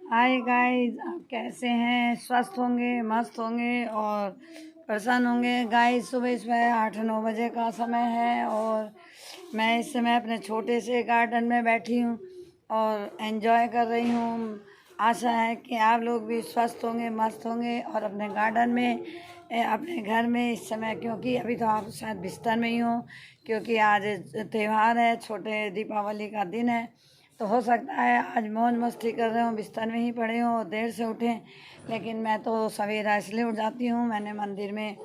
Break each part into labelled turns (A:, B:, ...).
A: Hi guys, आप कैसे हैं? स्वस्थ होंगे, मस्त होंगे और प्रसन्न होंगे। गाइस, सुबह सुबह 8-9 बजे का समय है और मैं इस समय अपने छोटे से गार्डन में बैठी हूँ और एंजॉय कर रही हूँ। आशा है कि आप लोग भी स्वस्थ होंगे, मस्त होंगे और अपने गार्डन में अपने घर में इस समय, क्योंकि अभी तो आप शायद बिस्तर में ही हो, क्योंकि आज त्यौहार है, छोटे दीपावली का दिन है। तो हो सकता है आज मौज मस्ती कर रहे हो, बिस्तर में ही पड़े हो, देर से उठें। लेकिन मैं तो सवेरा इसलिए उठ जाती हूँ, मैंने मंदिर में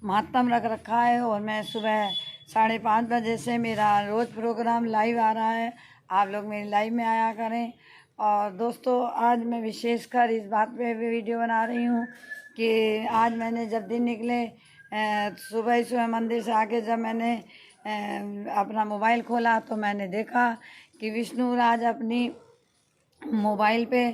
A: महात्म रख रखा है और मैं सुबह 5:30 बजे से मेरा रोज़ प्रोग्राम लाइव आ रहा है। आप लोग मेरी लाइव में आया करें। और दोस्तों, आज मैं विशेषकर इस बात पे भी वीडियो बना रही हूँ कि आज मैंने जब दिन निकले, सुबह ही सुबह मंदिर से आके जब मैंने अपना मोबाइल खोला तो मैंने देखा कि विष्णु राज अपनी मोबाइल पे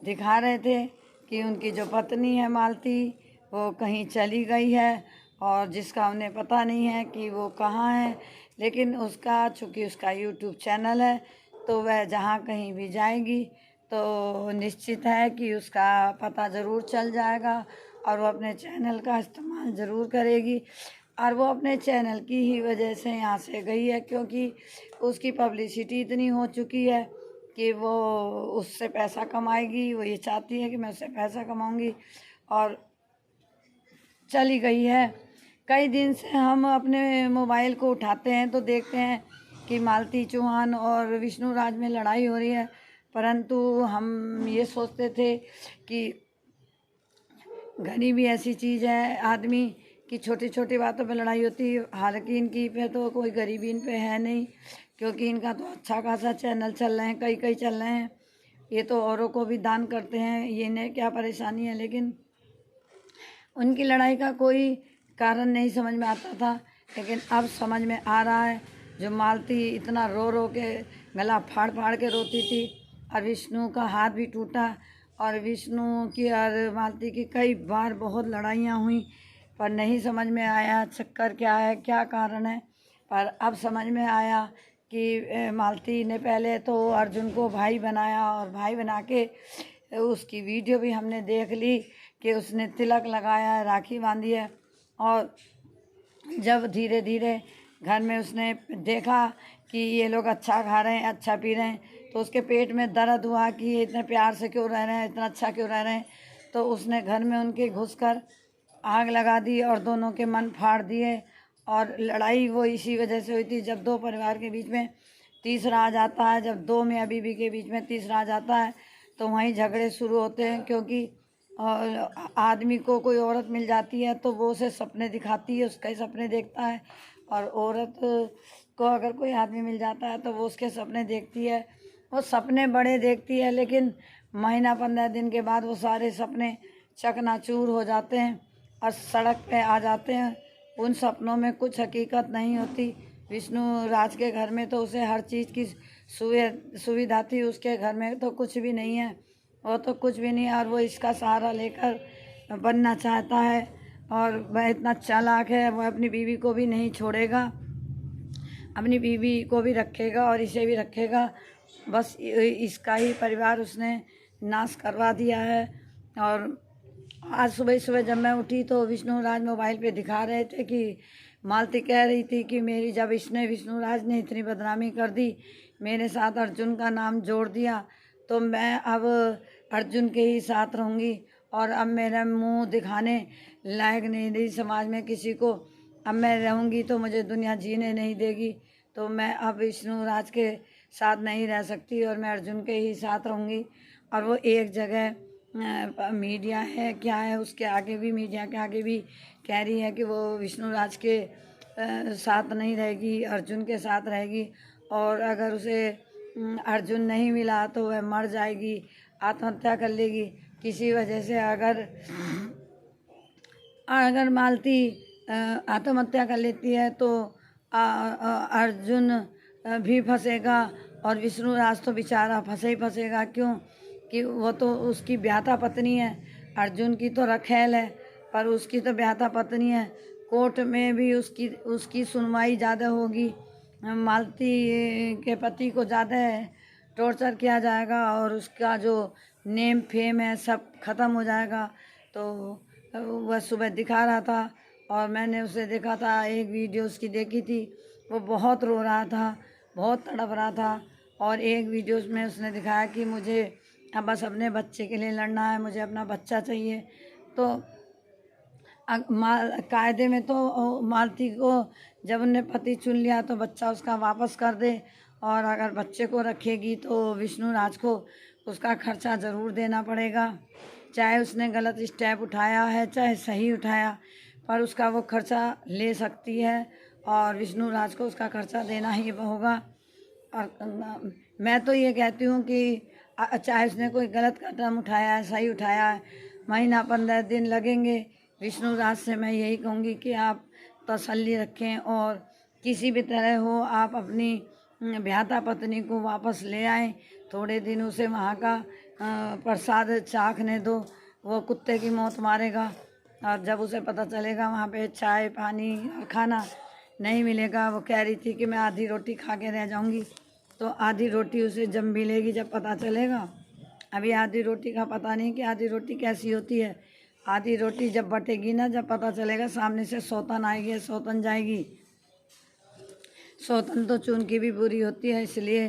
A: दिखा रहे थे कि उनकी जो पत्नी है मालती, वो कहीं चली गई है और जिसका उन्हें पता नहीं है कि वो कहाँ है। लेकिन उसका, चूँकि उसका यूट्यूब चैनल है, तो वह जहाँ कहीं भी जाएगी तो निश्चित है कि उसका पता ज़रूर चल जाएगा और वो अपने चैनल का इस्तेमाल ज़रूर करेगी। और वो अपने चैनल की ही वजह से यहाँ से गई है, क्योंकि उसकी पब्लिसिटी इतनी हो चुकी है कि वो उससे पैसा कमाएगी। वो ये चाहती है कि मैं उससे पैसा कमाऊंगी और चली गई है। कई दिन से हम अपने मोबाइल को उठाते हैं तो देखते हैं कि मालती चौहान और विष्णु राज में लड़ाई हो रही है, परंतु हम ये सोचते थे कि गरीबी ऐसी चीज़ है आदमी की, छोटी छोटी बातों पे लड़ाई होती है। हालांकि इनकी पे तो कोई गरीबी इन पे है नहीं, क्योंकि इनका तो अच्छा खासा चैनल चल रहे हैं, कई चल रहे हैं। ये तो औरों को भी दान करते हैं, ये इन्हें क्या परेशानी है। लेकिन उनकी लड़ाई का कोई कारण नहीं समझ में आता था, लेकिन अब समझ में आ रहा है। जो मालती इतना रो रो के गला फाड़ फाड़ के रोती थी और विष्णु का हाथ भी टूटा और विष्णु की और मालती की कई बार बहुत लड़ाइयाँ हुई, पर नहीं समझ में आया चक्कर क्या है, क्या कारण है। पर अब समझ में आया कि मालती ने पहले तो अर्जुन को भाई बनाया और भाई बना के उसकी वीडियो भी हमने देख ली कि उसने तिलक लगाया है, राखी बांधी है। और जब धीरे धीरे घर में उसने देखा कि ये लोग अच्छा खा रहे हैं, अच्छा पी रहे हैं, तो उसके पेट में दर्द हुआ कि ये इतने प्यार से क्यों रह रहे हैं, इतना अच्छा क्यों रह रहे हैं। तो उसने घर में उनके घुसकर आग लगा दी और दोनों के मन फाड़ दिए। और लड़ाई वो इसी वजह से हुई थी, जब दो परिवार के बीच में तीसरा आ जाता है, जब दो मियाँ बीवी के बीच में तीसरा आ जाता है तो वहीं झगड़े शुरू होते हैं। क्योंकि आदमी को कोई औरत मिल जाती है तो वो उसे सपने दिखाती है, उसके सपने देखता है। और औरत को अगर कोई आदमी मिल जाता है तो वो उसके सपने देखती है, वो सपने बड़े देखती है। लेकिन महीना 15 दिन के बाद वो सारे सपने चकनाचूर हो जाते हैं और सड़क पे आ जाते हैं। उन सपनों में कुछ हकीकत नहीं होती। विष्णु राज के घर में तो उसे हर चीज़ की सुविधा थी, उसके घर में तो कुछ भी नहीं है, वो तो कुछ भी नहीं है। और वो इसका सहारा लेकर बनना चाहता है और वह इतना चालाक है, वह अपनी बीवी को भी नहीं छोड़ेगा, अपनी बीवी को भी रखेगा और इसे भी रखेगा। बस इसका ही परिवार उसने नाश करवा दिया है। और आज सुबह सुबह जब मैं उठी तो विष्णु राज मोबाइल पे दिखा रहे थे कि मालती कह रही थी कि मेरी, जब इसने विष्णु राज ने इतनी बदनामी कर दी, मेरे साथ अर्जुन का नाम जोड़ दिया, तो मैं अब अर्जुन के ही साथ रहूँगी और अब मेरा मुंह दिखाने लायक नहीं रही समाज में किसी को। अब मैं रहूँगी तो मुझे दुनिया जीने नहीं देगी, तो मैं अब विष्णु राज के साथ नहीं रह सकती और मैं अर्जुन के ही साथ रहूँगी। और वो एक जगह मीडिया है क्या है, उसके आगे भी, मीडिया के आगे भी कह रही है कि वो विष्णु राज के साथ नहीं रहेगी, अर्जुन के साथ रहेगी। और अगर उसे अर्जुन नहीं मिला तो वह मर जाएगी, आत्महत्या कर लेगी किसी वजह से। अगर अगर मालती आत्महत्या कर लेती है तो अर्जुन भी फंसेगा और विष्णु राज तो बेचारा फंसे ही फंसेगा। क्यों कि वो तो उसकी ब्याहता पत्नी है, अर्जुन की तो रखैल है, पर उसकी तो ब्याहता पत्नी है। कोर्ट में भी उसकी सुनवाई ज़्यादा होगी, मालती के पति को ज़्यादा है। टॉर्चर किया जाएगा और उसका जो नेम फेम है सब ख़त्म हो जाएगा। तो वह सुबह दिखा रहा था और मैंने उसे देखा था, एक वीडियो उसकी देखी थी, वो बहुत रो रहा था, बहुत तड़प रहा था। और एक वीडियोस में उसने दिखाया कि मुझे अब बस अपने बच्चे के लिए लड़ना है, मुझे अपना बच्चा चाहिए। तो कायदे में तो मालती को जब उन्हें पति चुन लिया तो बच्चा उसका वापस कर दे, और अगर बच्चे को रखेगी तो विष्णु राज को उसका खर्चा ज़रूर देना पड़ेगा। चाहे उसने गलत स्टेप उठाया है चाहे सही उठाया, पर उसका वो खर्चा ले सकती है और विष्णु राज को उसका खर्चा देना ही होगा। और मैं तो ये कहती हूँ कि चाहे उसने कोई गलत कदम उठाया है सही उठाया है, महीना 15 दिन लगेंगे। विष्णु राज से मैं यही कहूँगी कि आप तसल्ली रखें और किसी भी तरह हो आप अपनी ब्याहता पत्नी को वापस ले आएं। थोड़े दिन उसे वहाँ का प्रसाद चाखने दो, वो कुत्ते की मौत मारेगा। और जब उसे पता चलेगा वहाँ पे चाय पानी और खाना नहीं मिलेगा, वो कह रही थी कि मैं आधी रोटी खा के रह जाऊँगी, तो आधी रोटी उसे जब मिलेगी जब पता चलेगा। अभी आधी रोटी का पता नहीं कि आधी रोटी कैसी होती है। आधी रोटी जब बटेगी ना, जब पता चलेगा, सामने से सौतन आएगी, सौतन जाएगी। सौतन तो चून की भी बुरी होती है। इसलिए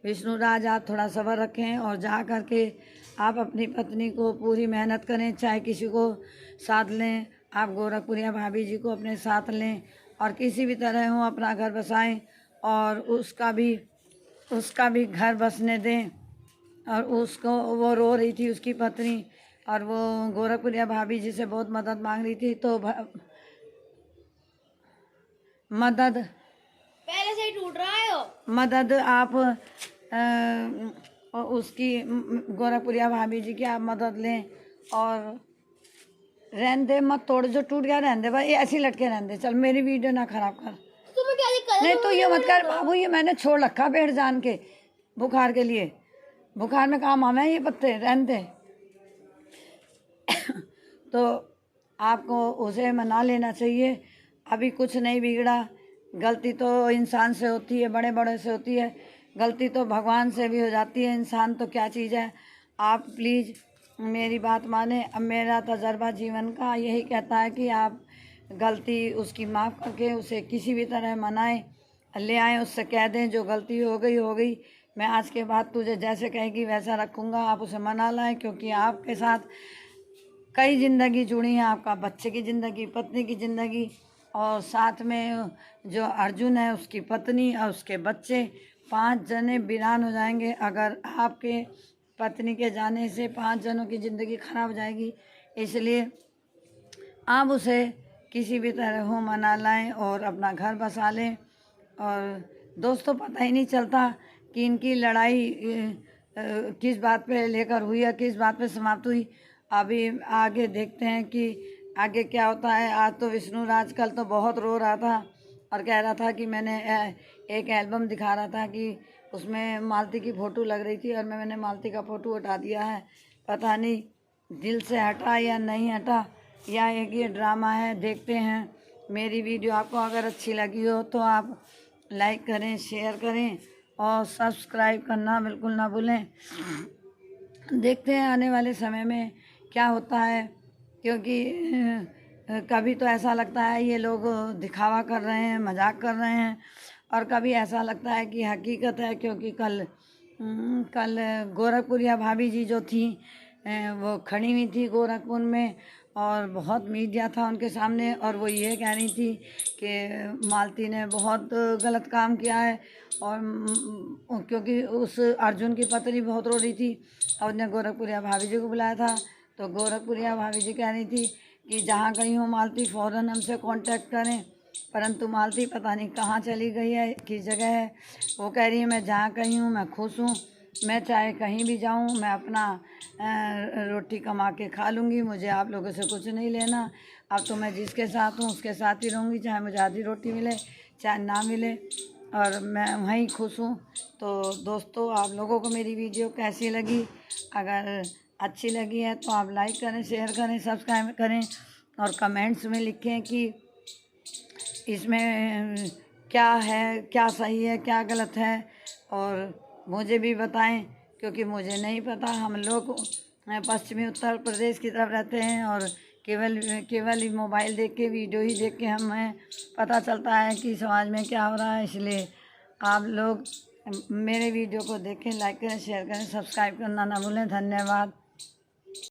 A: विष्णु राज आप थोड़ा सब्र रखें और जा कर के आप अपनी पत्नी को पूरी मेहनत करें, चाहे किसी को साथ लें, आप गोरखपुरिया भाभी जी को अपने साथ लें और किसी भी तरह हो अपना घर बसाएं और उसका भी घर बसने दें। और उसको, वो रो रही थी उसकी पत्नी, और वो गोरखपुरिया भाभी जी से बहुत मदद मांग रही थी। तो मदद
B: पहले से ही टूट रहा है वो।
A: मदद आप उसकी गोरखपुरिया भाभी जी की आप मदद लें और रहने दे, मत तोड़, जो टूट गया रहने दे भाई, ये ऐसे ही लटके रहने दे। चल मेरी वीडियो ना खराब कर।
B: तुम्हें क्या दिक्कत है?
A: नहीं तो ये मत कर बाबू, ये मैंने छोड़ रखा पेड़ जान के बुखार के लिए। बुखार में काम आवे हैं ये पत्ते, रहने दे। तो आपको उसे मना लेना चाहिए। अभी कुछ नहीं बिगड़ा, गलती तो इंसान से होती है, बड़े बड़े से होती है, गलती तो भगवान से भी हो जाती है। इंसान तो क्या चीज़ है। आप प्लीज़ मेरी बात माने। अब मेरा तजर्बा जीवन का यही कहता है कि आप गलती उसकी माफ़ करके उसे किसी भी तरह मनाएं, ले आएँ, उससे कह दें जो गलती हो गई, मैं आज के बाद तुझे जैसे कहेगी वैसा रखूँगा। आप उसे मना लाएं, क्योंकि आपके साथ कई ज़िंदगी जुड़ी है, आपका बच्चे की ज़िंदगी, पत्नी की ज़िंदगी, और साथ में जो अर्जुन है उसकी पत्नी और उसके बच्चे, 5 जने वीरान हो जाएंगे। अगर आपके पत्नी के जाने से 5 जनों की ज़िंदगी खराब हो जाएगी। इसलिए आप उसे किसी भी तरह हो मना लाएं और अपना घर बसा लें। और दोस्तों, पता ही नहीं चलता कि इनकी लड़ाई किस बात पे लेकर हुई या किस बात पे समाप्त हुई। अभी आगे देखते हैं कि आगे क्या होता है। आज तो विष्णु राज कल तो बहुत रो रहा था और कह रहा था कि मैंने एक एल्बम दिखा रहा था कि उसमें मालती की फ़ोटो लग रही थी और मैंने मालती का फ़ोटो हटा दिया है। पता नहीं दिल से हटा या नहीं हटा, या एक ये ड्रामा है। देखते हैं। मेरी वीडियो आपको अगर अच्छी लगी हो तो आप लाइक करें, शेयर करें और सब्सक्राइब करना बिल्कुल ना भूलें। देखते हैं आने वाले समय में क्या होता है, क्योंकि कभी तो ऐसा लगता है ये लोग दिखावा कर रहे हैं, मजाक कर रहे हैं, और कभी ऐसा लगता है कि हकीकत है। क्योंकि कल गोरखपुरिया भाभी जी जो थी वो खड़ी हुई थी गोरखपुर में और बहुत मीडिया था उनके सामने, और वो ये कह रही थी कि मालती ने बहुत गलत काम किया है। और क्योंकि उस अर्जुन की पत्नी बहुत रो रही थी और उसने गोरखपुरिया भाभी जी को बुलाया था, तो गोरखपुरिया भाभी जी कह रही थी कि जहाँ गई हो मालती फ़ौरन हमसे कांटेक्ट करें। परंतु मालती पता नहीं कहाँ चली गई है, किस जगह है। वो कह रही है मैं जहाँ कहीं हूँ मैं खुश हूँ, मैं चाहे कहीं भी जाऊँ, मैं अपना रोटी कमा के खा लूँगी, मुझे आप लोगों से कुछ नहीं लेना। अब तो मैं जिसके साथ हूँ उसके साथ ही रहूँगी, चाहे मुझे आधी रोटी मिले चाहे ना मिले, और मैं वहीं खुश हूँ। तो दोस्तों, आप लोगों को मेरी वीडियो कैसी लगी? अगर अच्छी लगी है तो आप लाइक करें, शेयर करें, सब्सक्राइब करें और कमेंट्स में लिखें कि इसमें क्या है, क्या सही है, क्या गलत है। और मुझे भी बताएं, क्योंकि मुझे नहीं पता। हम लोग पश्चिमी उत्तर प्रदेश की तरफ रहते हैं और केवल ही मोबाइल देख के, वीडियो ही देख के हमें पता चलता है कि समाज में क्या हो रहा है। इसलिए आप लोग मेरे वीडियो को देखें, लाइक करें, शेयर करें, सब्सक्राइब करना ना भूलें। धन्यवाद।